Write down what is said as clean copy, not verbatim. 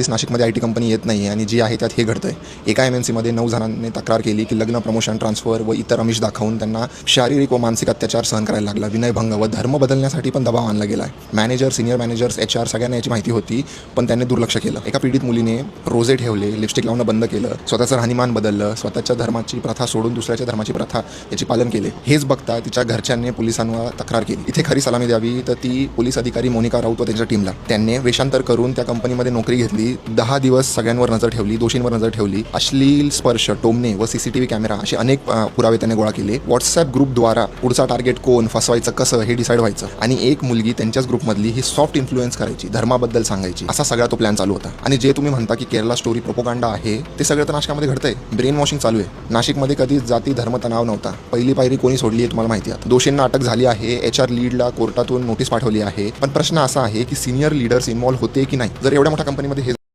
नाशिकमध्ये I T company येत नाही आणि जी आहे त्यात हे घडतंय. एका MNC मध्ये 9 जणांनी तक्रार केली की लग्न, प्रमोशन, ट्रान्सफर व इतर आमिष दाखवून त्यांना शारीरिक व मानसिक अत्याचार सहन करायला लागला. विनयभंग व धर्म बदलण्यासाठी पण दबाव आणला गेला आहे. मॅनेजर, सिनियर मॅनेजर्स, HR सगळ्यांना याची माहिती होती, पण त्यांनी दुर्लक्ष केलं. एका पीडित मुलीने रोजे ठेवले, लिपस्टिक लावणं बंद केलं, स्वतःचं राहणीमान बदललं, स्वतःच्या धर्माची प्रथा सोडून दुसऱ्याच्या धर्माची प्रथा याची पालन केले. हेच बघता तिच्या घरच्यांनी पोलिसांवर तक्रार केली. इथे खरी सलामी द्यावी तर ती पोलीस अधिकारी मोनिका राऊत व त्यांच्या टीमला. त्यांनी वेषांतर करून त्या कंपनीमध्ये नोकरी घेतली. 10 दिवस सगळ्यांवर नजर ठेवली, दोषींवर नजर ठेवली. अश्लील स्पर्श, टोमणे व CCTV कॅमेरा असे अनेक पुरावे त्यांनी गोळा केले. व्हॉट्सॲप ग्रुपद्वारा पुढचा टार्गेट कोण, फसवायचं कसं हे डिसाईड व्हायचं. आणि एक मुलगी त्यांच्याच ग्रुपमधली ही सॉफ्ट इन्फ्लुएन्स करायची, धर्माबद्दल सांगायची. असा सगळा तो प्लॅन चालू होता. आणि जे तुम्ही म्हणता की केरला स्टोरी प्रोपोगंडा आहे, ते सगळं तर नाशिकमध्ये घडतंय. ब्रेन वॉशिंग चालू आहे. नाशिकमध्ये कधीच जाती धर्म तणाव नव्हता. पहिली पायरी कोणी सोडली आहे तुम्हाला माहिती आहे. दोषींना अटक झाली आहे. HR लीडला कोर्टातून नोटीस पाठवली आहे. पण प्रश्न असा आहे की सिनियर लीडर्स इन्व्हॉल्व होते की नाही. जर एवढ्या मोठ्या कंपनीमध्ये हे